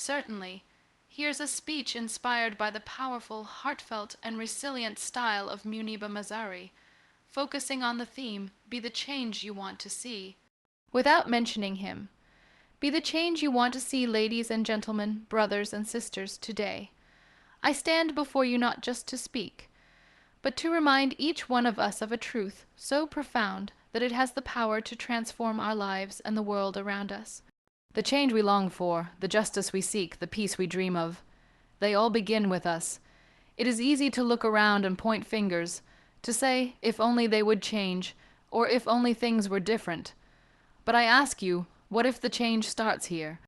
Certainly. Here's a speech inspired by the powerful, heartfelt, and resilient style of Muniba Mazari, focusing on the theme, Be the change you want to see. Without mentioning him, be the change you want to see, ladies and gentlemen, brothers and sisters, today. I stand before you not just to speak, but to remind each one of us of a truth so profound that it has the power to transform our lives and the world around us. The change we long for, the justice we seek, the peace we dream of, they all begin with us. It is easy to look around and point fingers, to say, if only they would change, or if only things were different. But I ask you, what if the change starts here?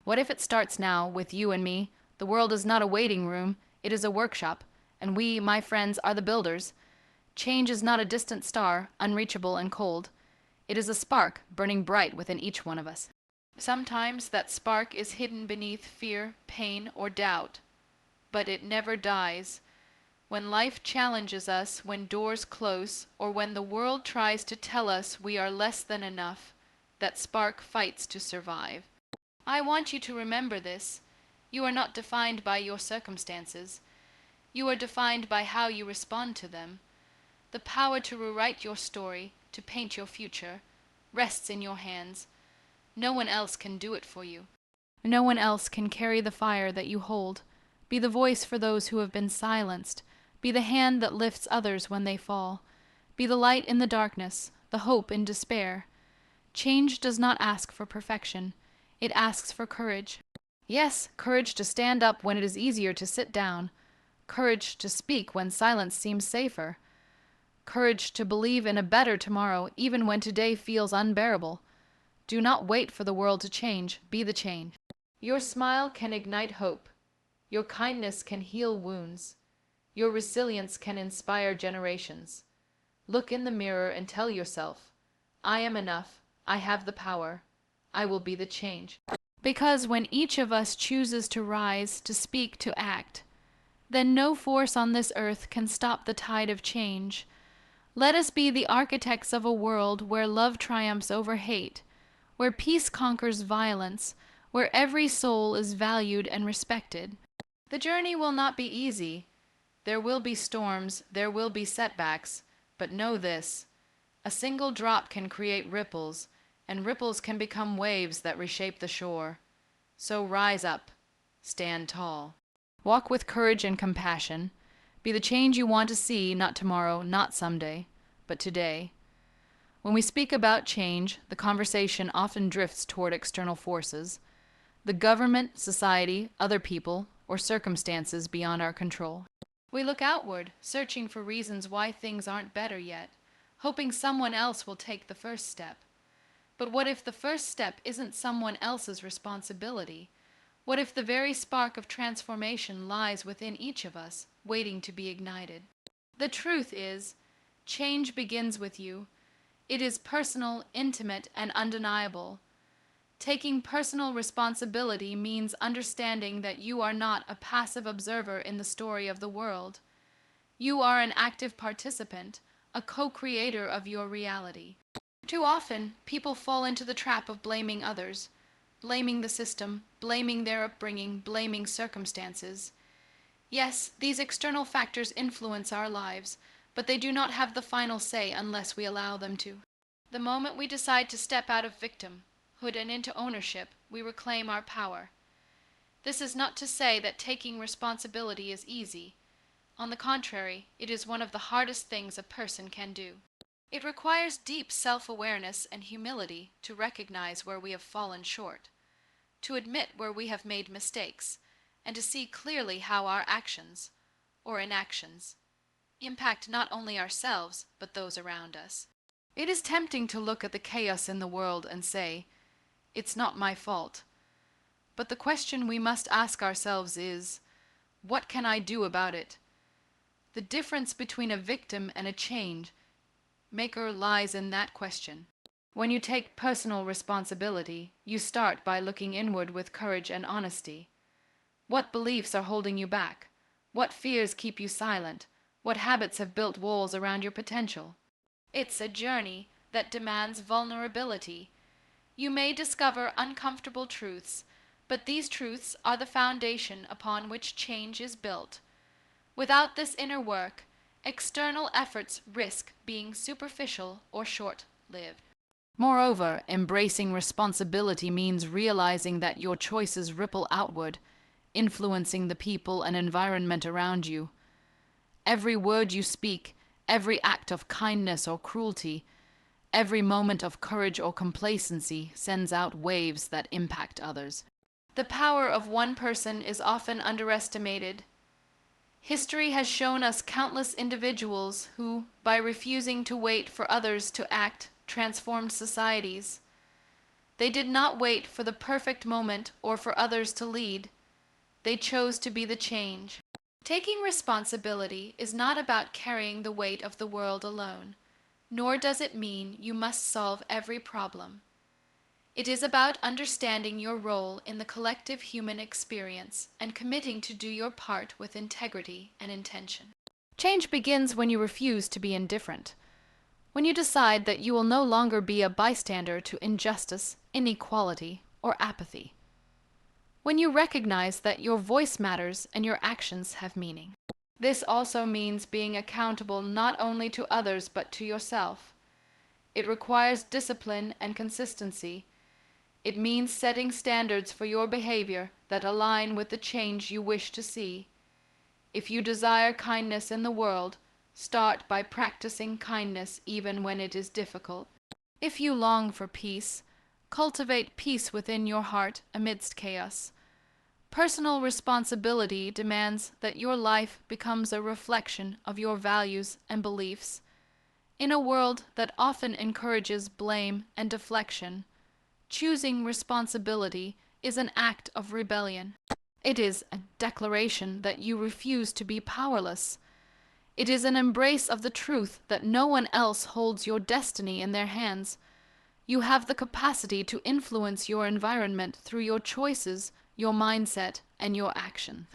What if it starts now, with you and me? The world is not a waiting room, it is a workshop, and we, my friends, are the builders. Change is not a distant star, unreachable and cold. It is a spark burning bright within each one of us. Sometimes that spark is hidden beneath fear, pain, or doubt, but it never dies. When life challenges us, when doors close, or when the world tries to tell us we are less than enough, that spark fights to survive. I want you to remember this. You are not defined by your circumstances. You are defined by how you respond to them. The power to rewrite your story, to paint your future, rests in your hands. No one else can do it for you. No one else can carry the fire that you hold. Be the voice for those who have been silenced. Be the hand that lifts others when they fall. Be the light in the darkness, the hope in despair. Change does not ask for perfection. It asks for courage. Yes, courage to stand up when it is easier to sit down. Courage to speak when silence seems safer. Courage to believe in a better tomorrow even when today feels unbearable. Do not wait for the world to change. Be the change. Your smile can ignite hope. Your kindness can heal wounds. Your resilience can inspire generations. Look in the mirror and tell yourself, I am enough. I have the power. I will be the change. Because when each of us chooses to rise, to speak, to act, then no force on this earth can stop the tide of change. Let us be the architects of a world where love triumphs over hate, where peace conquers violence, where every soul is valued and respected. The journey will not be easy. There will be storms, there will be setbacks, but know this: a single drop can create ripples, and ripples can become waves that reshape the shore. So rise up, stand tall. Walk with courage and compassion. Be the change you want to see, not tomorrow, not someday, but today. When we speak about change, the conversation often drifts toward external forces, the government, society, other people, or circumstances beyond our control. We look outward, searching for reasons why things aren't better yet, hoping someone else will take the first step. But what if the first step isn't someone else's responsibility? What if the very spark of transformation lies within each of us, waiting to be ignited? The truth is, change begins with you. It is personal, intimate, and undeniable. Taking personal responsibility means understanding that you are not a passive observer in the story of the world. You are an active participant, a co-creator of your reality. Too often, people fall into the trap of blaming others, blaming the system, blaming their upbringing, blaming circumstances. Yes, these external factors influence our lives, but they do not have the final say unless we allow them to. The moment we decide to step out of victimhood and into ownership, we reclaim our power. This is not to say that taking responsibility is easy. On the contrary, it is one of the hardest things a person can do. It requires deep self-awareness and humility to recognize where we have fallen short, to admit where we have made mistakes, and to see clearly how our actions, or inactions, impact not only ourselves, but those around us. It is tempting to look at the chaos in the world and say, "It's not my fault." But the question we must ask ourselves is, what can I do about it? The difference between a victim and a change maker lies in that question. When you take personal responsibility, you start by looking inward with courage and honesty. What beliefs are holding you back? What fears keep you silent? What habits have built walls around your potential? It's a journey that demands vulnerability. You may discover uncomfortable truths, But these truths are the foundation upon which change is built. Without this inner work, external efforts risk being superficial or short-lived. Moreover, embracing responsibility means realizing that your choices ripple outward, influencing the people and environment around you. Every word you speak, every act of kindness or cruelty, every moment of courage or complacency sends out waves that impact others. The power of one person is often underestimated. History has shown us countless individuals who, by refusing to wait for others to act, transformed societies. They did not wait for the perfect moment or for others to lead. They chose to be the change. Taking responsibility is not about carrying the weight of the world alone, nor does it mean you must solve every problem. It is about understanding your role in the collective human experience and committing to do your part with integrity and intention. Change begins when you refuse to be indifferent, when you decide that you will no longer be a bystander to injustice, inequality, or apathy. When you recognize that your voice matters and your actions have meaning. This also means being accountable not only to others but to yourself. It requires discipline and consistency. It means setting standards for your behavior that align with the change you wish to see. If you desire kindness in the world, start by practicing kindness even when it is difficult. If you long for peace, cultivate peace within your heart amidst chaos. Personal responsibility demands that your life becomes a reflection of your values and beliefs. In a world that often encourages blame and deflection, choosing responsibility is an act of rebellion. It is a declaration that you refuse to be powerless. It is an embrace of the truth that no one else holds your destiny in their hands. You have the capacity to influence your environment through your choices, your mindset, and your action.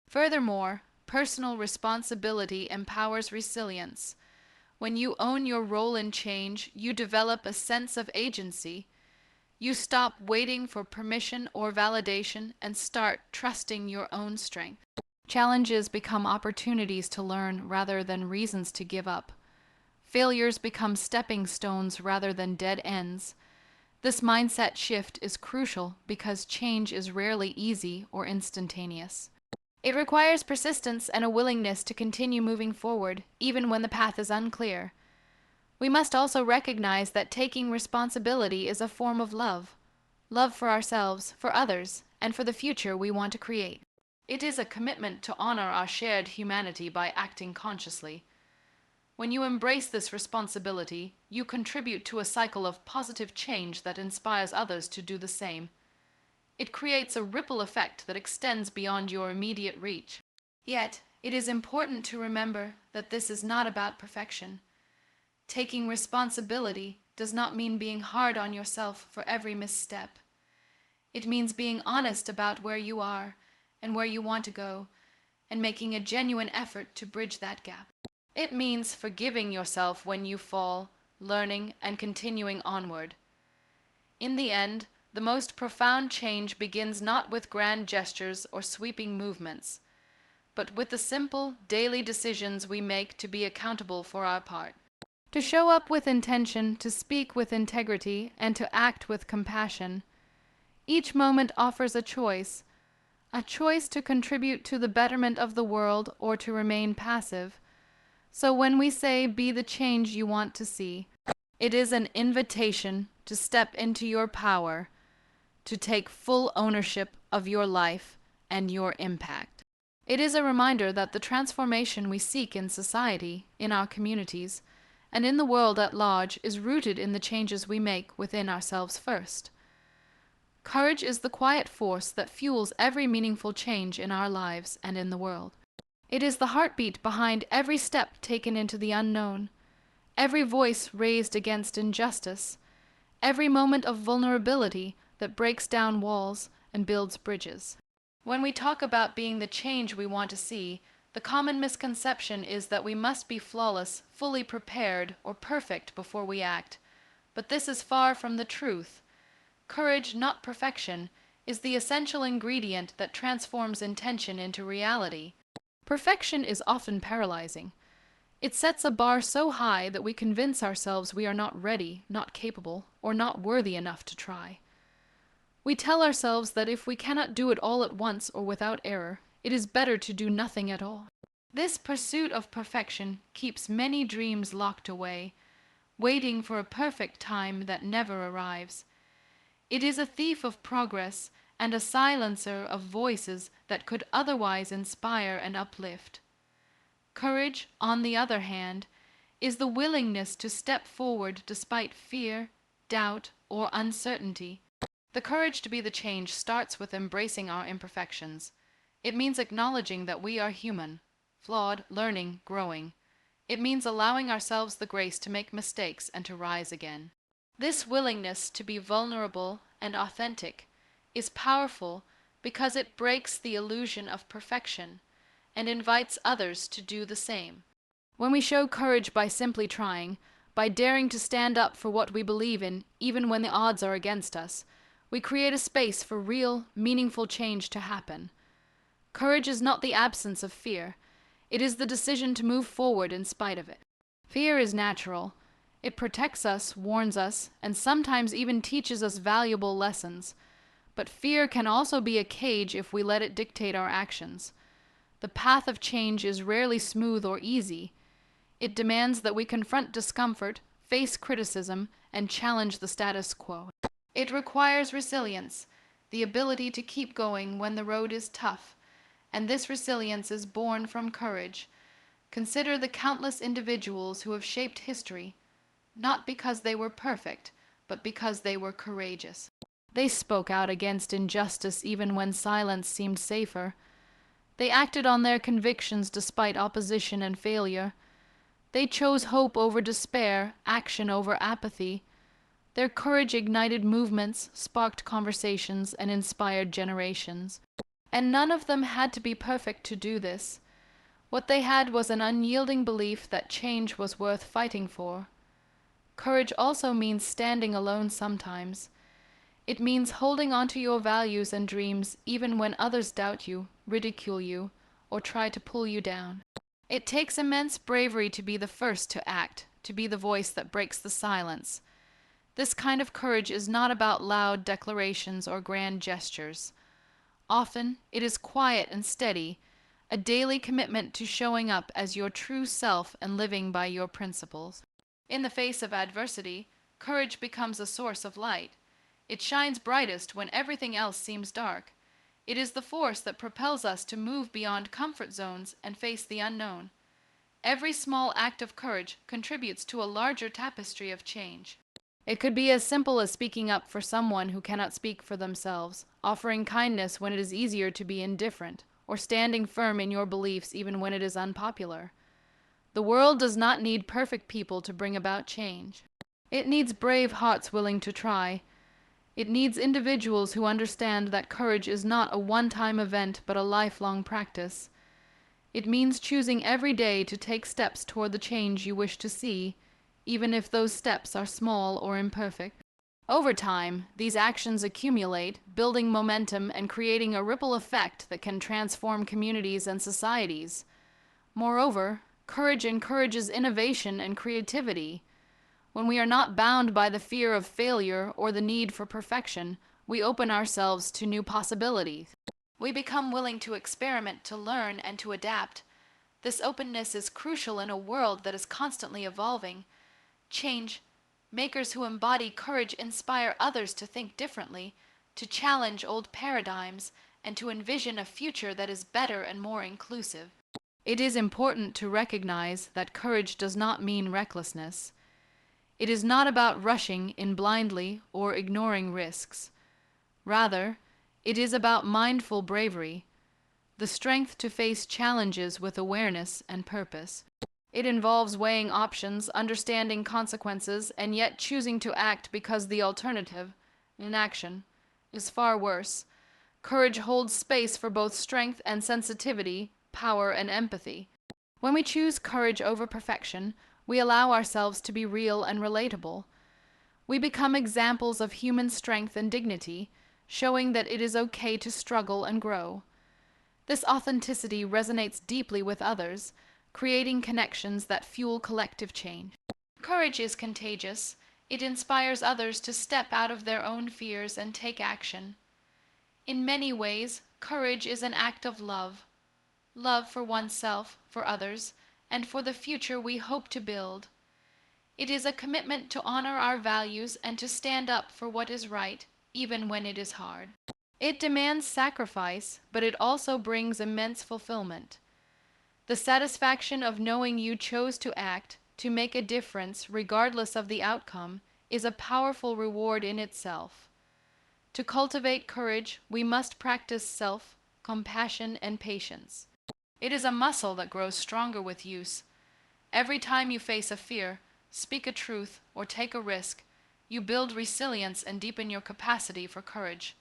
Furthermore, personal responsibility empowers resilience. When you own your role in change, you develop a sense of agency. You stop waiting for permission or validation and start trusting your own strength. Challenges become opportunities to learn rather than reasons to give up. Failures become stepping stones rather than dead ends. This mindset shift is crucial because change is rarely easy or instantaneous. It requires persistence and a willingness to continue moving forward, even when the path is unclear. We must also recognize that taking responsibility is a form of love. Love for ourselves, for others, and for the future we want to create. It is a commitment to honor our shared humanity by acting consciously. When you embrace this responsibility, you contribute to a cycle of positive change that inspires others to do the same. It creates a ripple effect that extends beyond your immediate reach. Yet, it is important to remember that this is not about perfection. Taking responsibility does not mean being hard on yourself for every misstep. It means being honest about where you are and where you want to go, and making a genuine effort to bridge that gap. It means forgiving yourself when you fall, learning, and continuing onward. In the end, the most profound change begins not with grand gestures or sweeping movements, but with the simple, daily decisions we make to be accountable for our part. To show up with intention, to speak with integrity, and to act with compassion. Each moment offers a choice to contribute to the betterment of the world or to remain passive. So when we say, be the change you want to see, it is an invitation to step into your power, to take full ownership of your life and your impact. It is a reminder that the transformation we seek in society, in our communities, and in the world at large is rooted in the changes we make within ourselves first. Courage is the quiet force that fuels every meaningful change in our lives and in the world. It is the heartbeat behind every step taken into the unknown, every voice raised against injustice, every moment of vulnerability that breaks down walls and builds bridges. When we talk about being the change we want to see, the common misconception is that we must be flawless, fully prepared, or perfect before we act. But this is far from the truth. Courage, not perfection, is the essential ingredient that transforms intention into reality. Perfection is often paralyzing. It sets a bar so high that we convince ourselves we are not ready, not capable, or not worthy enough to try. We tell ourselves that if we cannot do it all at once or without error, it is better to do nothing at all. This pursuit of perfection keeps many dreams locked away, waiting for a perfect time that never arrives. It is a thief of progress and a silencer of voices that could otherwise inspire and uplift. Courage, on the other hand, is the willingness to step forward despite fear, doubt, or uncertainty. The courage to be the change starts with embracing our imperfections. It means acknowledging that we are human, flawed, learning, growing. It means allowing ourselves the grace to make mistakes and to rise again. This willingness to be vulnerable and authentic is powerful because it breaks the illusion of perfection and invites others to do the same. When we show courage by simply trying, by daring to stand up for what we believe in, even when the odds are against us, we create a space for real, meaningful change to happen. Courage is not the absence of fear. It is the decision to move forward in spite of it. Fear is natural. It protects us, warns us, and sometimes even teaches us valuable lessons. But fear can also be a cage if we let it dictate our actions. The path of change is rarely smooth or easy. It demands that we confront discomfort, face criticism, and challenge the status quo. It requires resilience, the ability to keep going when the road is tough, and this resilience is born from courage. Consider the countless individuals who have shaped history, not because they were perfect, but because they were courageous. They spoke out against injustice even when silence seemed safer. They acted on their convictions despite opposition and failure. They chose hope over despair, action over apathy. Their courage ignited movements, sparked conversations, and inspired generations. And none of them had to be perfect to do this. What they had was an unyielding belief that change was worth fighting for. Courage also means standing alone sometimes. It means holding on to your values and dreams even when others doubt you, ridicule you, or try to pull you down. It takes immense bravery to be the first to act, to be the voice that breaks the silence. This kind of courage is not about loud declarations or grand gestures. Often, it is quiet and steady, a daily commitment to showing up as your true self and living by your principles. In the face of adversity, courage becomes a source of light. It shines brightest when everything else seems dark. It is the force that propels us to move beyond comfort zones and face the unknown. Every small act of courage contributes to a larger tapestry of change. It could be as simple as speaking up for someone who cannot speak for themselves, offering kindness when it is easier to be indifferent, or standing firm in your beliefs even when it is unpopular. The world does not need perfect people to bring about change. It needs brave hearts willing to try. It needs individuals who understand that courage is not a one-time event but a lifelong practice. It means choosing every day to take steps toward the change you wish to see, even if those steps are small or imperfect. Over time, these actions accumulate, building momentum and creating a ripple effect that can transform communities and societies. Moreover, courage encourages innovation and creativity. When we are not bound by the fear of failure or the need for perfection, we open ourselves to new possibilities. We become willing to experiment, to learn, and to adapt. This openness is crucial in a world that is constantly evolving. Change makers who embody courage inspire others to think differently, to challenge old paradigms, and to envision a future that is better and more inclusive. It is important to recognize that courage does not mean recklessness. It is not about rushing in blindly or ignoring risks. Rather, it is about mindful bravery, the strength to face challenges with awareness and purpose. It involves weighing options, understanding consequences, and yet choosing to act because the alternative, inaction, is far worse. Courage holds space for both strength and sensitivity, power and empathy. When we choose courage over perfection, we allow ourselves to be real and relatable. We become examples of human strength and dignity, showing that it is okay to struggle and grow. This authenticity resonates deeply with others, creating connections that fuel collective change. Courage is contagious. It inspires others to step out of their own fears and take action. In many ways, courage is an act of love. Love for oneself, for others, and for the future we hope to build. It is a commitment to honor our values and to stand up for what is right, even when it is hard. It demands sacrifice, but it also brings immense fulfillment. The satisfaction of knowing you chose to act, to make a difference regardless of the outcome, is a powerful reward in itself. To cultivate courage, we must practice self-compassion and patience. It is a muscle that grows stronger with use. Every time you face a fear, speak a truth, or take a risk, you build resilience and deepen your capacity for courage.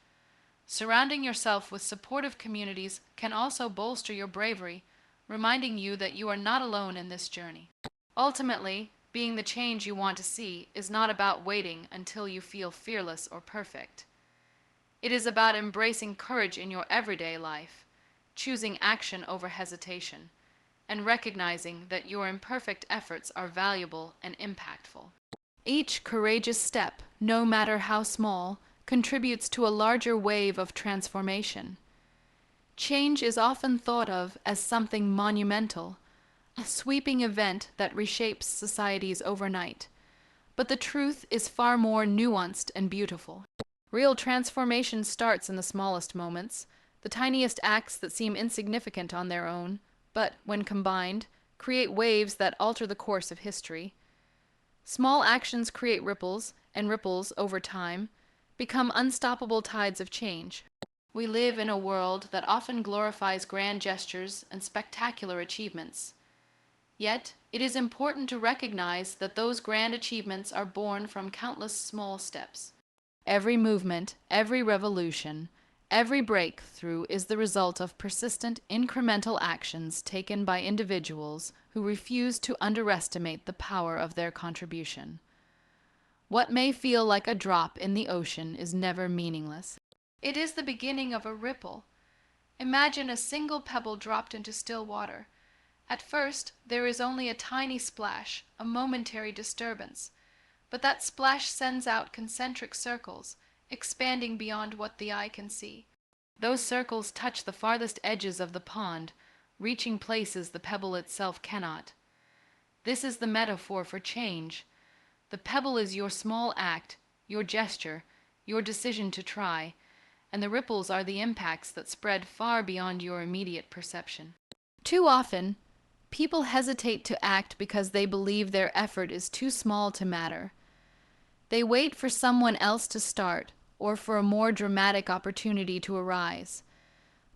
Surrounding yourself with supportive communities can also bolster your bravery, reminding you that you are not alone in this journey. Ultimately, being the change you want to see is not about waiting until you feel fearless or perfect. It is about embracing courage in your everyday life, choosing action over hesitation, and recognizing that your imperfect efforts are valuable and impactful. Each courageous step, no matter how small, contributes to a larger wave of transformation. Change is often thought of as something monumental, a sweeping event that reshapes societies overnight. But the truth is far more nuanced and beautiful. Real transformation starts in the smallest moments, the tiniest acts that seem insignificant on their own, but, when combined, create waves that alter the course of history. Small actions create ripples, and ripples, over time, become unstoppable tides of change. We live in a world that often glorifies grand gestures and spectacular achievements. Yet, it is important to recognize that those grand achievements are born from countless small steps. Every movement, every revolution, every breakthrough is the result of persistent, incremental actions taken by individuals who refuse to underestimate the power of their contribution. What may feel like a drop in the ocean is never meaningless. It is the beginning of a ripple. Imagine a single pebble dropped into still water. At first, there is only a tiny splash, a momentary disturbance, but that splash sends out concentric circles, expanding beyond what the eye can see. Those circles touch the farthest edges of the pond, reaching places the pebble itself cannot. This is the metaphor for change. The pebble is your small act, your gesture, your decision to try, and the ripples are the impacts that spread far beyond your immediate perception. Too often, people hesitate to act because they believe their effort is too small to matter. They wait for someone else to start, or for a more dramatic opportunity to arise.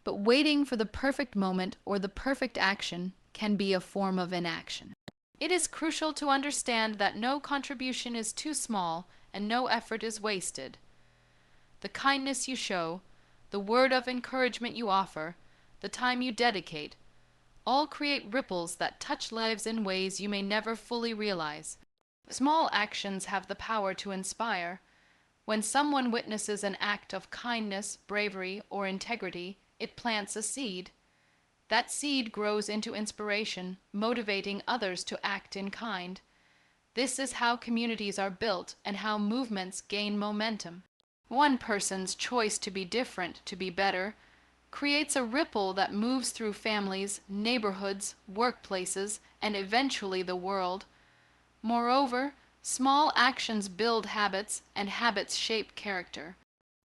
But waiting for the perfect moment or the perfect action can be a form of inaction. It is crucial to understand that no contribution is too small and no effort is wasted. The kindness you show, the word of encouragement you offer, the time you dedicate, all create ripples that touch lives in ways you may never fully realize. Small actions have the power to inspire. When someone witnesses an act of kindness, bravery, or integrity, it plants a seed. That seed grows into inspiration, motivating others to act in kind. This is how communities are built and how movements gain momentum. One person's choice to be different, to be better, creates a ripple that moves through families, neighborhoods, workplaces, and eventually the world. Moreover, small actions build habits, and habits shape character.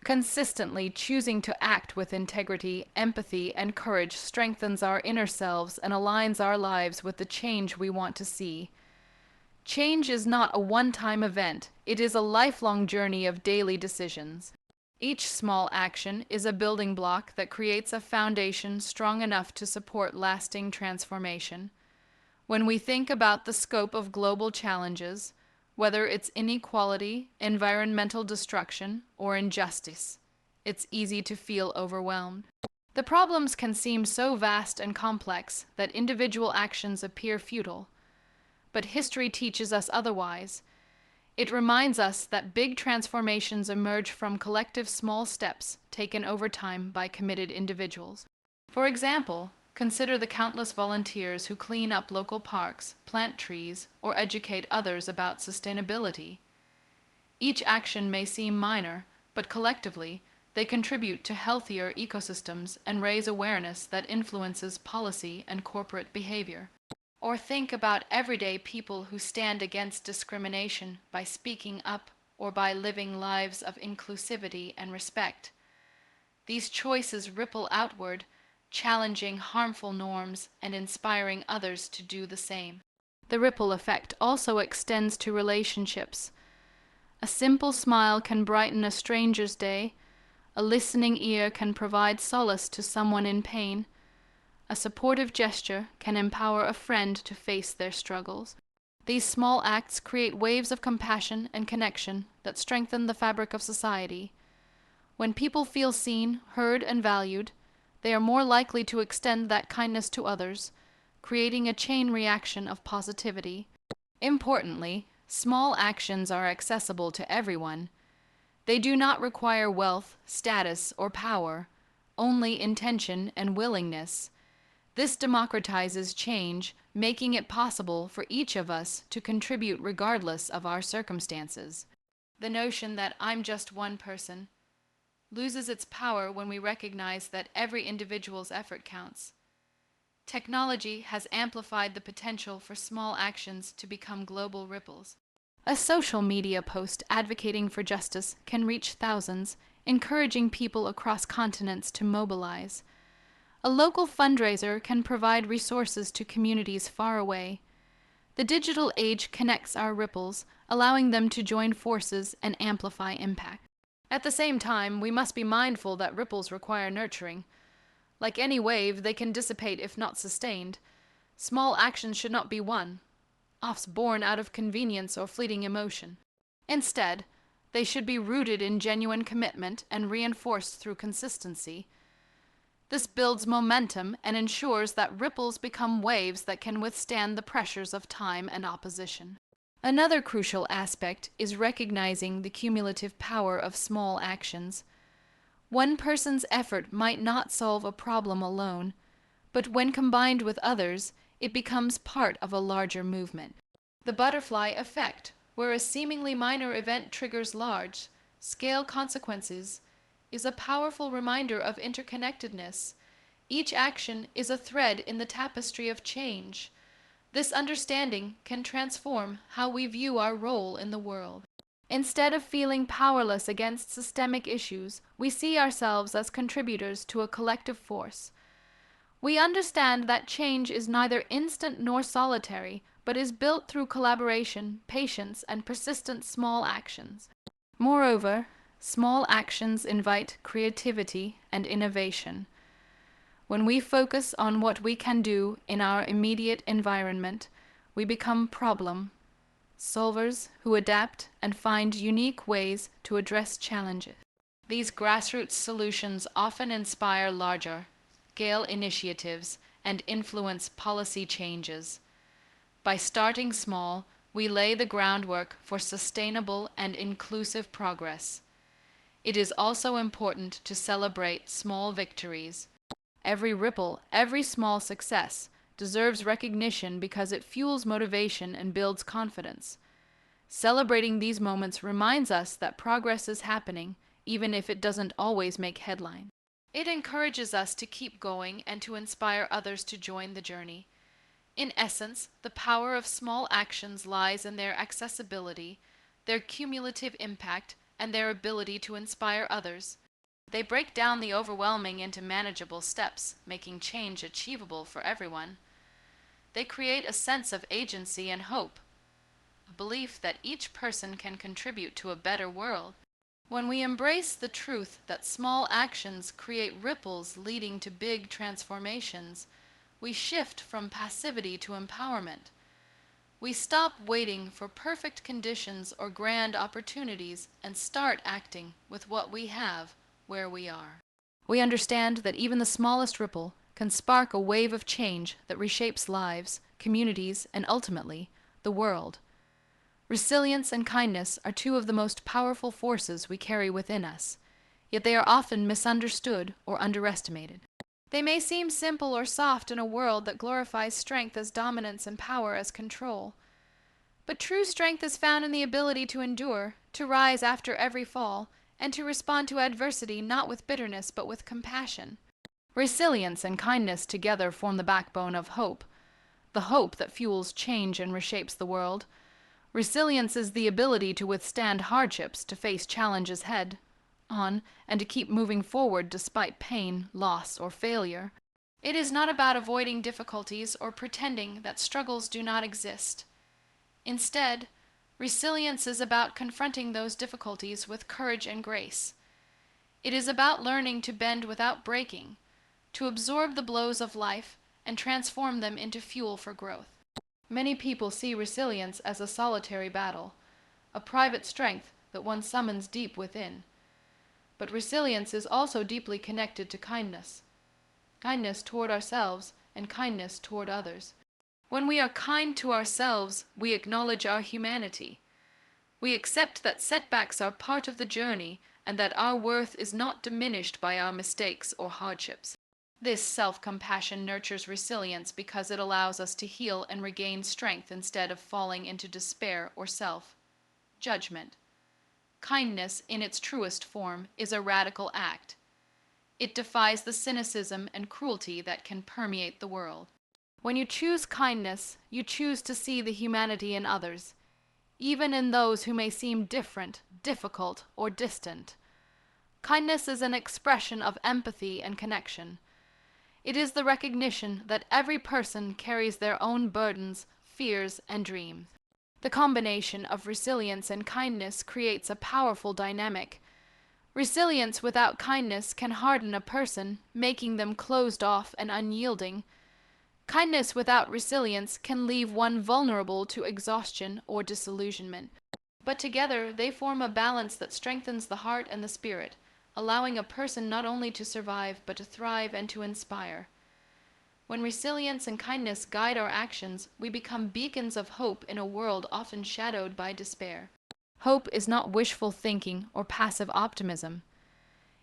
Consistently choosing to act with integrity, empathy, and courage strengthens our inner selves and aligns our lives with the change we want to see. Change is not a one-time event, it is a lifelong journey of daily decisions. Each small action is a building block that creates a foundation strong enough to support lasting transformation. When we think about the scope of global challenges, whether it's inequality, environmental destruction, or injustice, it's easy to feel overwhelmed. The problems can seem so vast and complex that individual actions appear futile. But history teaches us otherwise. It reminds us that big transformations emerge from collective small steps taken over time by committed individuals. For example, consider the countless volunteers who clean up local parks, plant trees, or educate others about sustainability. Each action may seem minor, but collectively, they contribute to healthier ecosystems and raise awareness that influences policy and corporate behavior. Or think about everyday people who stand against discrimination by speaking up or by living lives of inclusivity and respect. These choices ripple outward, challenging harmful norms and inspiring others to do the same. The ripple effect also extends to relationships. A simple smile can brighten a stranger's day. A listening ear can provide solace to someone in pain. A supportive gesture can empower a friend to face their struggles. These small acts create waves of compassion and connection that strengthen the fabric of society. When people feel seen, heard, and valued, they are more likely to extend that kindness to others, creating a chain reaction of positivity. Importantly, small actions are accessible to everyone. They do not require wealth, status, or power, only intention and willingness. This democratizes change, making it possible for each of us to contribute regardless of our circumstances. The notion that I'm just one person loses its power when we recognize that every individual's effort counts. Technology has amplified the potential for small actions to become global ripples. A social media post advocating for justice can reach thousands, encouraging people across continents to mobilize. A local fundraiser can provide resources to communities far away. The digital age connects our ripples, allowing them to join forces and amplify impact. At the same time, we must be mindful that ripples require nurturing. Like any wave, they can dissipate if not sustained. Small actions should not be one, offs born out of convenience or fleeting emotion. Instead, they should be rooted in genuine commitment and reinforced through consistency. This builds momentum and ensures that ripples become waves that can withstand the pressures of time and opposition. Another crucial aspect is recognizing the cumulative power of small actions. One person's effort might not solve a problem alone, but when combined with others, it becomes part of a larger movement. The butterfly effect, where a seemingly minor event triggers large-scale consequences, is a powerful reminder of interconnectedness. Each action is a thread in the tapestry of change. This understanding can transform how we view our role in the world. Instead of feeling powerless against systemic issues, we see ourselves as contributors to a collective force. We understand that change is neither instant nor solitary, but is built through collaboration, patience, and persistent small actions. Moreover, small actions invite creativity and innovation. When we focus on what we can do in our immediate environment, we become problem solvers who adapt and find unique ways to address challenges. These grassroots solutions often inspire larger-scale initiatives and influence policy changes. By starting small, we lay the groundwork for sustainable and inclusive progress. It is also important to celebrate small victories. Every ripple, every small success, deserves recognition because it fuels motivation and builds confidence. Celebrating these moments reminds us that progress is happening, even if it doesn't always make headlines. It encourages us to keep going and to inspire others to join the journey. In essence, the power of small actions lies in their accessibility, their cumulative impact, and their ability to inspire others. They break down the overwhelming into manageable steps, making change achievable for everyone. They create a sense of agency and hope, a belief that each person can contribute to a better world. When we embrace the truth that small actions create ripples leading to big transformations, we shift from passivity to empowerment. We stop waiting for perfect conditions or grand opportunities and start acting with what we have where we are. We understand that even the smallest ripple can spark a wave of change that reshapes lives, communities, and ultimately, the world. Resilience and kindness are two of the most powerful forces we carry within us, yet they are often misunderstood or underestimated. They may seem simple or soft in a world that glorifies strength as dominance and power as control. But true strength is found in the ability to endure, to rise after every fall, and to respond to adversity not with bitterness but with compassion. Resilience and kindness together form the backbone of hope, the hope that fuels change and reshapes the world. Resilience is the ability to withstand hardships, to face challenges head on, and to keep moving forward despite pain, loss, or failure. It is not about avoiding difficulties or pretending that struggles do not exist. Instead, resilience is about confronting those difficulties with courage and grace. It is about learning to bend without breaking, to absorb the blows of life and transform them into fuel for growth. Many people see resilience as a solitary battle, a private strength that one summons deep within. But resilience is also deeply connected to kindness. Kindness toward ourselves and kindness toward others. When we are kind to ourselves, we acknowledge our humanity. We accept that setbacks are part of the journey and that our worth is not diminished by our mistakes or hardships. This self-compassion nurtures resilience because it allows us to heal and regain strength instead of falling into despair or self-judgment. Kindness, in its truest form, is a radical act. It defies the cynicism and cruelty that can permeate the world. When you choose kindness, you choose to see the humanity in others, even in those who may seem different, difficult, or distant. Kindness is an expression of empathy and connection. It is the recognition that every person carries their own burdens, fears, and dreams. The combination of resilience and kindness creates a powerful dynamic. Resilience without kindness can harden a person, making them closed off and unyielding. Kindness without resilience can leave one vulnerable to exhaustion or disillusionment. But together they form a balance that strengthens the heart and the spirit, allowing a person not only to survive but to thrive and to inspire. When resilience and kindness guide our actions, we become beacons of hope in a world often shadowed by despair. Hope is not wishful thinking or passive optimism.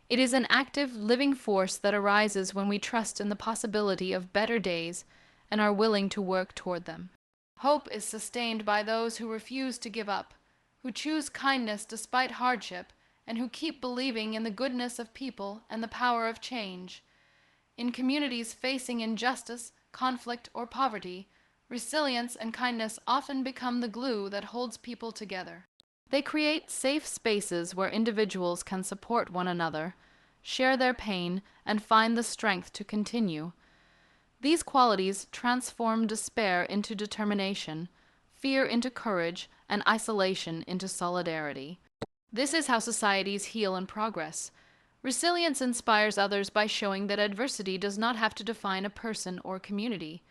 It is an active, living force that arises when we trust in the possibility of better days and are willing to work toward them. Hope is sustained by those who refuse to give up, who choose kindness despite hardship, and who keep believing in the goodness of people and the power of change. In communities facing injustice, conflict, or poverty, resilience and kindness often become the glue that holds people together. They create safe spaces where individuals can support one another, share their pain, and find the strength to continue. These qualities transform despair into determination, fear into courage, and isolation into solidarity. This is how societies heal and progress. Resilience inspires others by showing that adversity does not have to define a person or community.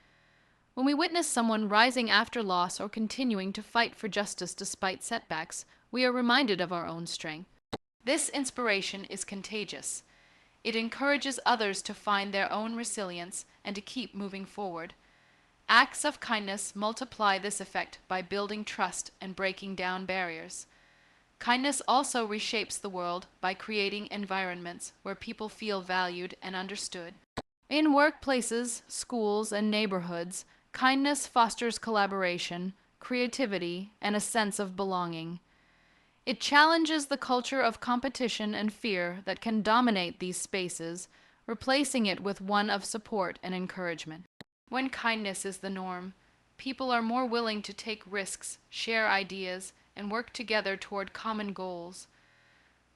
When we witness someone rising after loss or continuing to fight for justice despite setbacks, we are reminded of our own strength. This inspiration is contagious. It encourages others to find their own resilience and to keep moving forward. Acts of kindness multiply this effect by building trust and breaking down barriers. Kindness also reshapes the world by creating environments where people feel valued and understood. In workplaces, schools, and neighborhoods, kindness fosters collaboration, creativity, and a sense of belonging. It challenges the culture of competition and fear that can dominate these spaces, replacing it with one of support and encouragement. When kindness is the norm, people are more willing to take risks, share ideas, and work together toward common goals.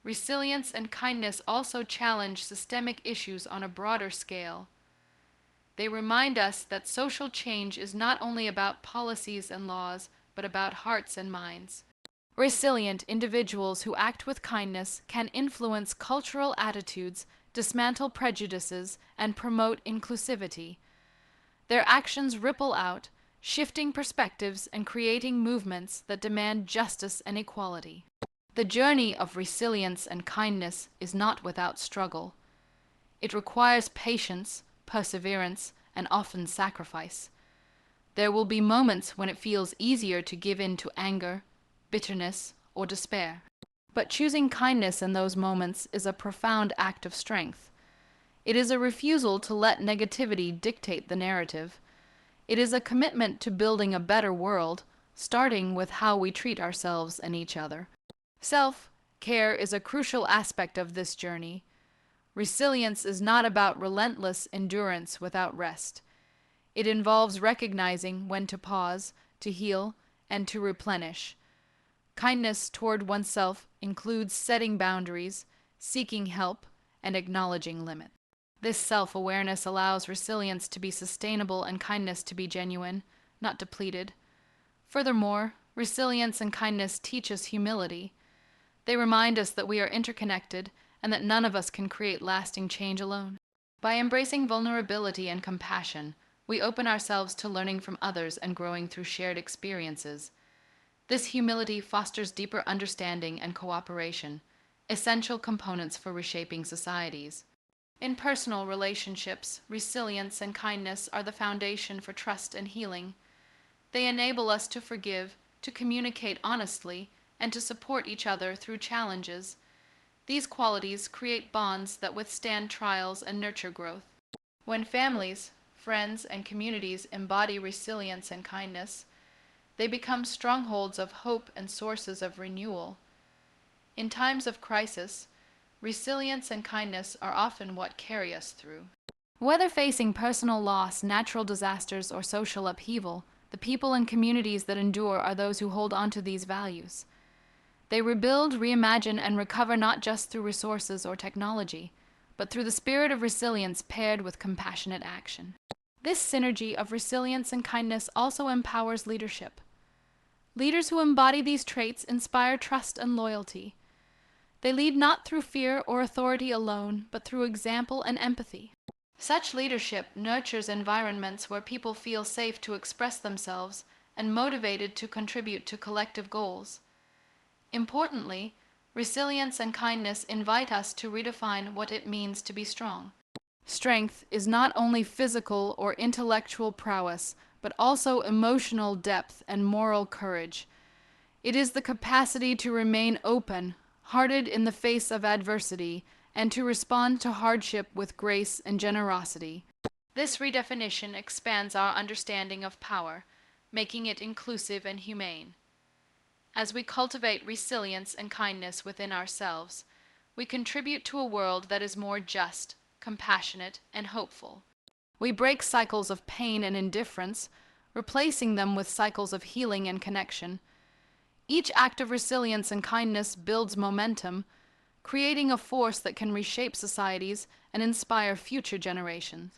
Resilience and kindness also challenge systemic issues on a broader scale. They remind us that social change is not only about policies and laws, but about hearts and minds. Resilient individuals who act with kindness can influence cultural attitudes, dismantle prejudices, and promote inclusivity. Their actions ripple out, shifting perspectives and creating movements that demand justice and equality. The journey of resilience and kindness is not without struggle. It requires patience, perseverance, and often sacrifice. There will be moments when it feels easier to give in to anger, bitterness, or despair. But choosing kindness in those moments is a profound act of strength. It is a refusal to let negativity dictate the narrative. It is a commitment to building a better world, starting with how we treat ourselves and each other. Self-care is a crucial aspect of this journey. Resilience is not about relentless endurance without rest. It involves recognizing when to pause, to heal, and to replenish. Kindness toward oneself includes setting boundaries, seeking help, and acknowledging limits. This self-awareness allows resilience to be sustainable and kindness to be genuine, not depleted. Furthermore, resilience and kindness teach us humility. They remind us that we are interconnected and that none of us can create lasting change alone. By embracing vulnerability and compassion, we open ourselves to learning from others and growing through shared experiences. This humility fosters deeper understanding and cooperation, essential components for reshaping societies. In personal relationships, resilience and kindness are the foundation for trust and healing. They enable us to forgive, to communicate honestly, and to support each other through challenges. These qualities create bonds that withstand trials and nurture growth. When families, friends, and communities embody resilience and kindness, they become strongholds of hope and sources of renewal. In times of crisis, resilience and kindness are often what carry us through. Whether facing personal loss, natural disasters, or social upheaval, the people and communities that endure are those who hold on to these values. They rebuild, reimagine, and recover not just through resources or technology, but through the spirit of resilience paired with compassionate action. This synergy of resilience and kindness also empowers leadership. Leaders who embody these traits inspire trust and loyalty. They lead not through fear or authority alone, but through example and empathy. Such leadership nurtures environments where people feel safe to express themselves and motivated to contribute to collective goals. Importantly, resilience and kindness invite us to redefine what it means to be strong. Strength is not only physical or intellectual prowess, but also emotional depth and moral courage. It is the capacity to remain open-hearted in the face of adversity and to respond to hardship with grace and generosity. This redefinition expands our understanding of power, making it inclusive and humane. As we cultivate resilience and kindness within ourselves, we contribute to a world that is more just, compassionate, and hopeful. We break cycles of pain and indifference, replacing them with cycles of healing and connection. Each act of resilience and kindness builds momentum, creating a force that can reshape societies and inspire future generations.